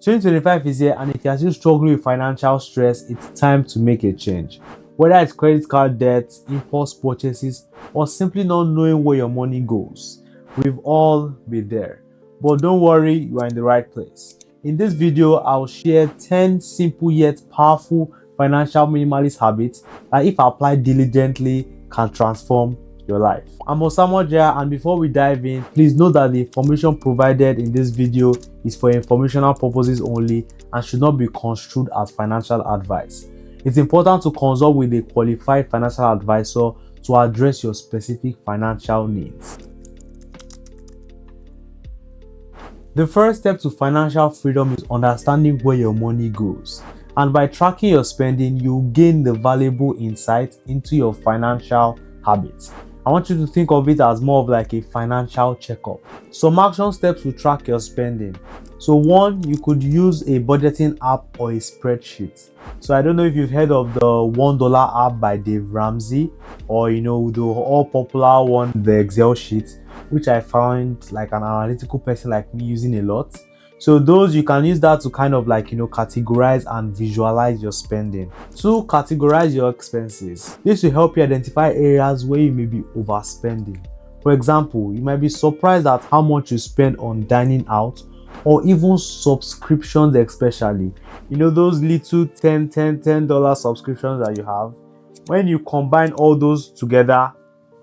2025 is here, and if you are still struggling with financial stress, it's time to make a change. Whether it's credit card debt, impulse purchases, or simply not knowing where your money goes, we've all been there. But don't worry, you are in the right place. In this video, I'll share 10 simple yet powerful financial minimalist habits that, if applied diligently, can transform your life. I'm Osamor, and before we dive in, please note that the information provided in this video is for informational purposes only and should not be construed as financial advice. It's important to consult with a qualified financial advisor to address your specific financial needs. The first step to financial freedom is understanding where your money goes. And by tracking your spending, you gain the valuable insights into your financial habits. I want you to think of it as more of like a financial checkup. Some action steps to track your spending. So one, you could use a budgeting app or a spreadsheet. So I don't know if you've heard of the $1 app by Dave Ramsey, or the all popular one, the Excel sheet, which I found like an analytical person like me using a lot. So those, you can use that to kind of categorize and visualize your spending. Two, categorize your expenses. This will help you identify areas where you may be overspending. For example, you might be surprised at how much you spend on dining out or even subscriptions, especially. Those little $10 subscriptions that you have. When you combine all those together,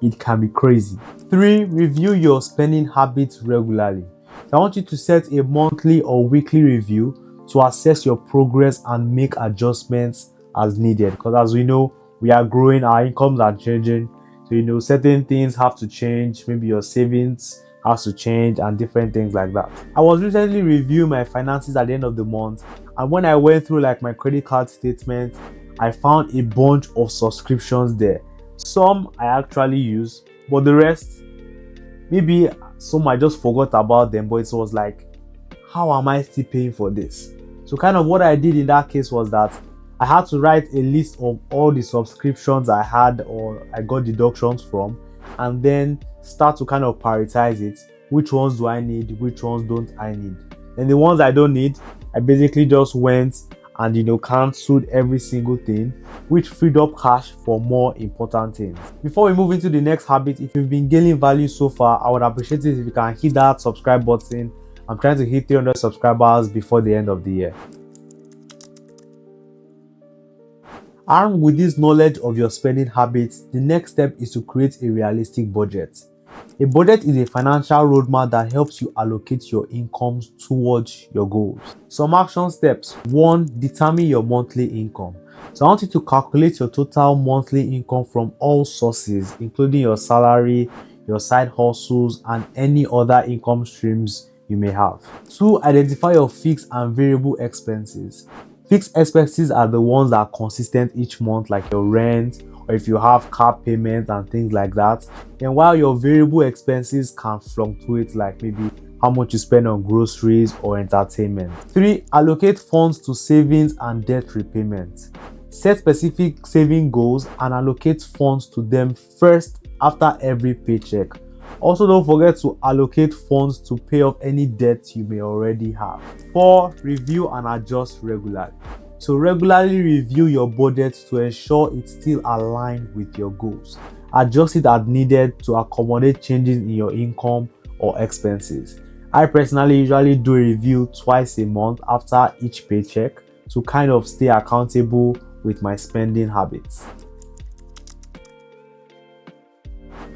it can be crazy. Three, review your spending habits regularly. I want you to set a monthly or weekly review to assess your progress and make adjustments as needed. Because as we know, we are growing, our incomes are changing. So, certain things have to change. Maybe your savings has to change and different things like that. I was recently reviewing my finances at the end of the month. And when I went through my credit card statement, I found a bunch of subscriptions there. Some I actually use, but the rest, maybe some I just forgot about them, but it was like, how am I still paying for this? So kind of what I did in that case was that I had to write a list of all the subscriptions I had or I got deductions from, and then start to kind of prioritize it. Which ones do I need? Which ones don't I need? And the ones I don't need, I basically just went and cancelled every single thing, which freed up cash for more important things. Before we move into the next habit, if you've been gaining value so far, I would appreciate it if you can hit that subscribe button. I'm trying to hit 300 subscribers before the end of the year. Armed with this knowledge of your spending habits, the next step is to create a realistic budget. A budget is a financial roadmap that helps you allocate your incomes towards your goals. Some action steps. 1. Determine your monthly income. So I want you to calculate your total monthly income from all sources, including your salary, your side hustles, and any other income streams you may have. 2. Identify your fixed and variable expenses. Fixed expenses are the ones that are consistent each month, like your rent, or if you have car payments and things like that. And while your variable expenses can fluctuate, like maybe how much you spend on groceries or entertainment. 3. Allocate funds to savings and debt repayment. Set specific saving goals and allocate funds to them first after every paycheck. Also, don't forget to allocate funds to pay off any debt you may already have. 4. Review and adjust regularly. So regularly review your budget to ensure it's still aligned with your goals. Adjust it as needed to accommodate changes in your income or expenses. I personally usually do a review twice a month after each paycheck to kind of stay accountable with my spending habits.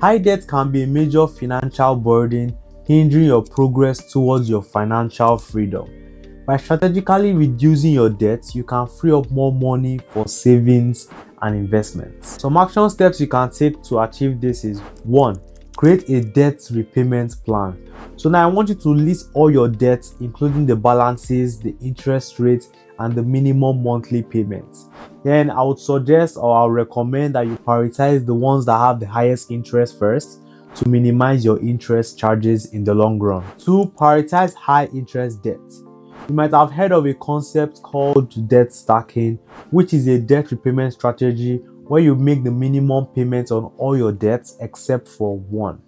High debt can be a major financial burden, hindering your progress towards your financial freedom. By strategically reducing your debt, you can free up more money for savings and investments. Some action steps you can take to achieve this is 1. Create a debt repayment plan. So now I want you to list all your debts, including the balances, the interest rates, and the minimum monthly payments. Then I would suggest, or I'll recommend, that you prioritize the ones that have the highest interest first to minimize your interest charges in the long run. 2. Prioritize high interest debt. You might have heard of a concept called debt stacking, which is a debt repayment strategy where you make the minimum payments on all your debts except for one.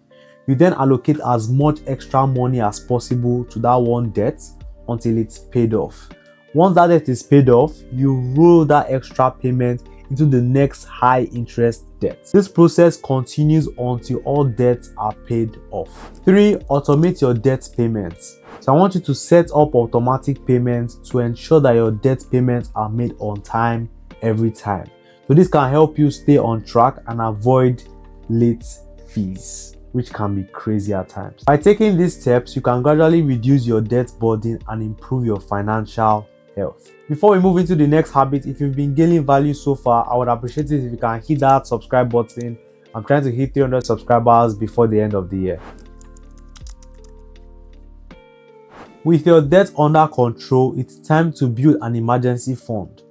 You then allocate as much extra money as possible to that one debt until it's paid off. Once that debt is paid off, you roll that extra payment into the next high interest debt. This process continues until all debts are paid off. 3. Automate your debt payments. So I want you to set up automatic payments to ensure that your debt payments are made on time every time. So this can help you stay on track and avoid late fees, which can be crazy at times. By taking these steps, you can gradually reduce your debt burden and improve your financial health. Before we move into the next habit, if you've been gaining value so far, I would appreciate it if you can hit that subscribe button. I'm trying to hit 300 subscribers before the end of the year. With your debt under control, it's time to build an emergency fund.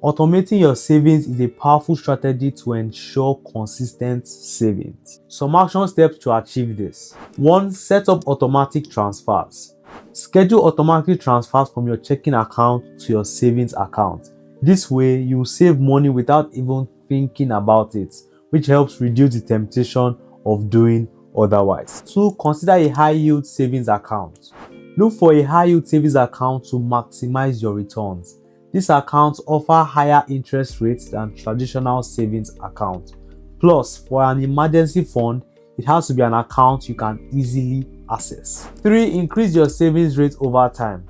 Automating your savings is a powerful strategy to ensure consistent savings. Some action steps to achieve this. 1. Set up automatic transfers. Schedule automatic transfers from your checking account to your savings account. This way, you save money without even thinking about it, which helps reduce the temptation of doing otherwise. 2. Consider a high-yield savings account. Look for a high-yield savings account to maximize your returns. These accounts offer higher interest rates than traditional savings accounts. Plus, for an emergency fund, it has to be an account you can easily access. 3. Increase your savings rate over time.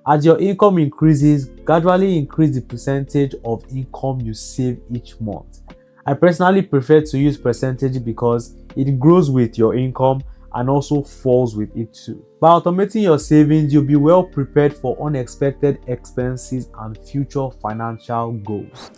As your income increases, gradually increase the percentage of income you save each month. I personally prefer to use percentage because it grows with your income and also falls with it too. By automating your savings, you'll be well prepared for unexpected expenses and future financial goals.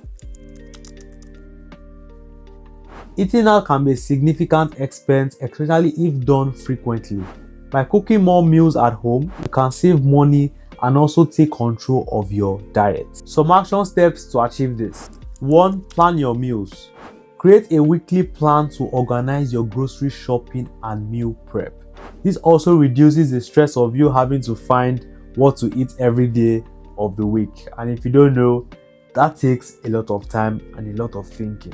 Eating out can be a significant expense, especially if done frequently. By cooking more meals at home, you can save money and also take control of your diet. Some action steps to achieve this. 1. Plan your meals. Create a weekly plan to organize your grocery shopping and meal prep. This also reduces the stress of you having to find what to eat every day of the week. And if you don't know, that takes a lot of time and a lot of thinking.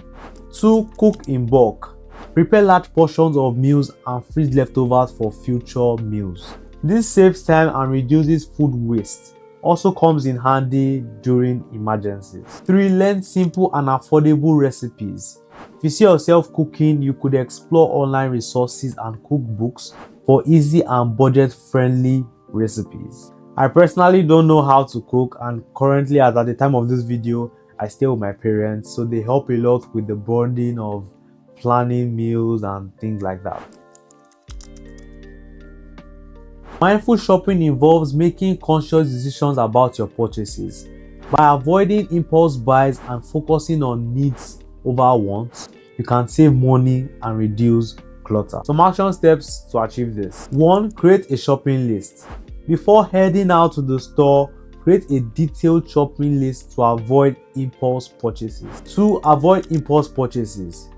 2. Cook in bulk. Prepare large portions of meals and freeze leftovers for future meals. This saves time and reduces food waste. Also comes in handy during emergencies. 3. Learn simple and affordable recipes. If you see yourself cooking, you could explore online resources and cookbooks for easy and budget-friendly recipes. I personally don't know how to cook, and currently, as at the time of this video, I stay with my parents, so they help a lot with the burden of planning meals and things like that. Mindful shopping involves making conscious decisions about your purchases. By avoiding impulse buys and focusing on needs over wants, you can save money and reduce clutter. Some action steps to achieve this. 1. Create a shopping list. Before heading out to the store, create a detailed shopping list to avoid impulse purchases. 2. Avoid impulse purchases.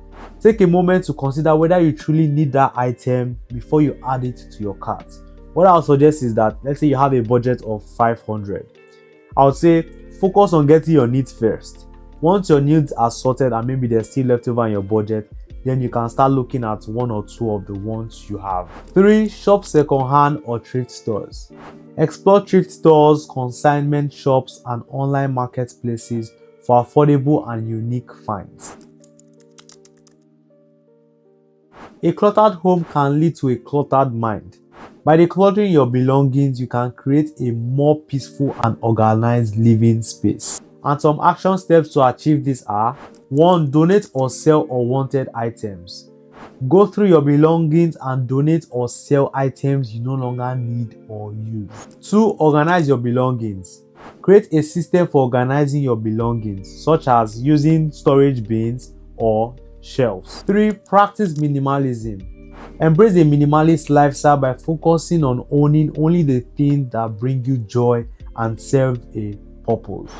Take a moment to consider whether you truly need that item before you add it to your cart. What I would suggest is that, let's say you have a budget of 500. I would say focus on getting your needs first. Once your needs are sorted and maybe there's still left over in your budget, then you can start looking at 1 or 2 of the ones you have. 3. Shop second-hand or thrift stores. Explore thrift stores, consignment shops, and online marketplaces for affordable and unique finds. A cluttered home can lead to a cluttered mind. By decluttering your belongings, you can create a more peaceful and organized living space. And some action steps to achieve this are: 1. Donate or sell unwanted items. Go through your belongings and donate or sell items you no longer need or use. 2. Organize your belongings. Create a system for organizing your belongings, such as using storage bins or shelves. 3. Practice minimalism. Embrace a minimalist lifestyle by focusing on owning only the things that bring you joy and serve a purpose.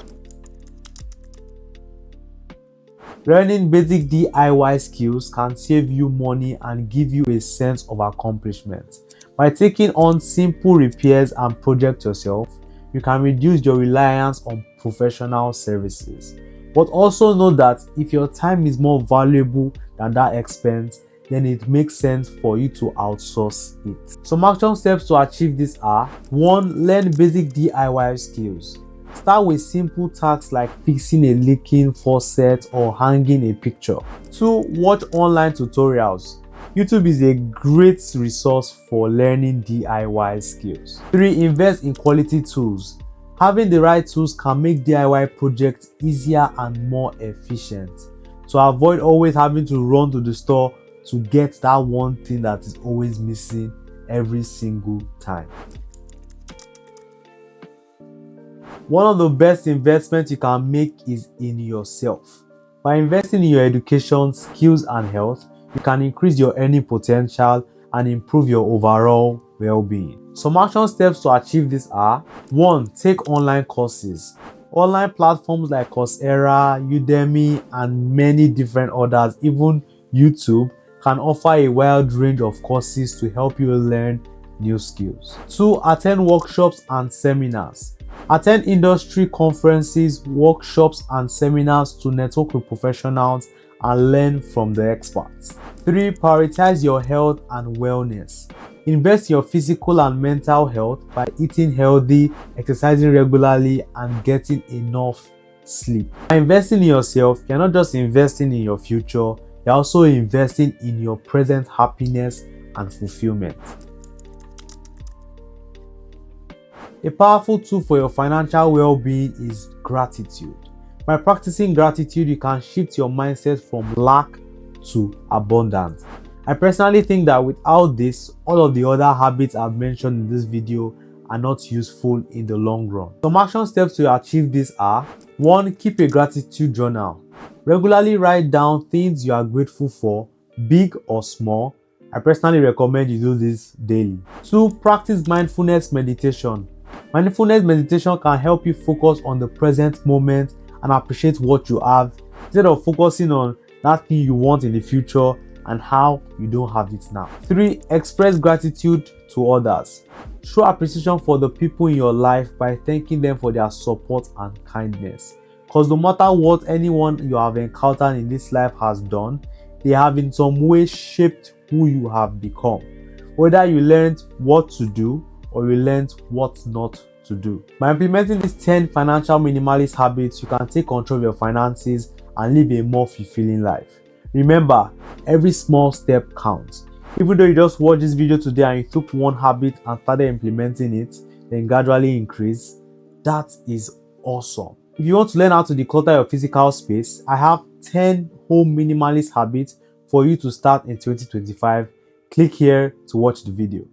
Learning basic DIY skills can save you money and give you a sense of accomplishment. By taking on simple repairs and projects yourself, you can reduce your reliance on professional services. But also know that if your time is more valuable than that expense, then it makes sense for you to outsource it. Some action steps to achieve this are: 1. Learn basic DIY skills. Start with simple tasks like fixing a leaking faucet or hanging a picture. 2. Watch online tutorials. YouTube is a great resource for learning DIY skills. 3. Invest in quality tools. Having the right tools can make DIY projects easier and more efficient. To avoid always having to run to the store to get that one thing that is always missing every single time. One of the best investments you can make is in yourself. By investing in your education, skills, and health, you can increase your earning potential and improve your overall well-being. Some action steps to achieve this are: 1. Take online courses. Online platforms like Coursera, Udemy, and many different others, even YouTube, can offer a wide range of courses to help you learn new skills. 2. Attend workshops and seminars. Attend industry conferences, workshops, and seminars to network with professionals and learn from the experts. 3. Prioritize your health and wellness. Invest in your physical and mental health by eating healthy, exercising regularly, and getting enough sleep. By investing in yourself, you're not just investing in your future, you're also investing in your present happiness and fulfillment. A powerful tool for your financial well-being is gratitude. By practicing gratitude, you can shift your mindset from lack to abundance. I personally think that without this, all of the other habits I've mentioned in this video are not useful in the long run. Some action steps to achieve this are: 1. Keep a gratitude journal. Regularly write down things you are grateful for, big or small. I personally recommend you do this daily. 2. Practice mindfulness meditation. Mindfulness meditation can help you focus on the present moment and appreciate what you have instead of focusing on that thing you want in the future and how you don't have it now. 3. Express gratitude to others. Show appreciation for the people in your life by thanking them for their support and kindness. Because no matter what anyone you have encountered in this life has done, they have in some way shaped who you have become. Whether you learned what to do or you learned what not to do. By implementing these 10 financial minimalist habits, you can take control of your finances and live a more fulfilling life. Remember, every small step counts. Even though you just watched this video today and you took one habit and started implementing it, then gradually increase, that is awesome. If you want to learn how to declutter your physical space, I have 10 home minimalist habits for you to start in 2025. Click here to watch the video.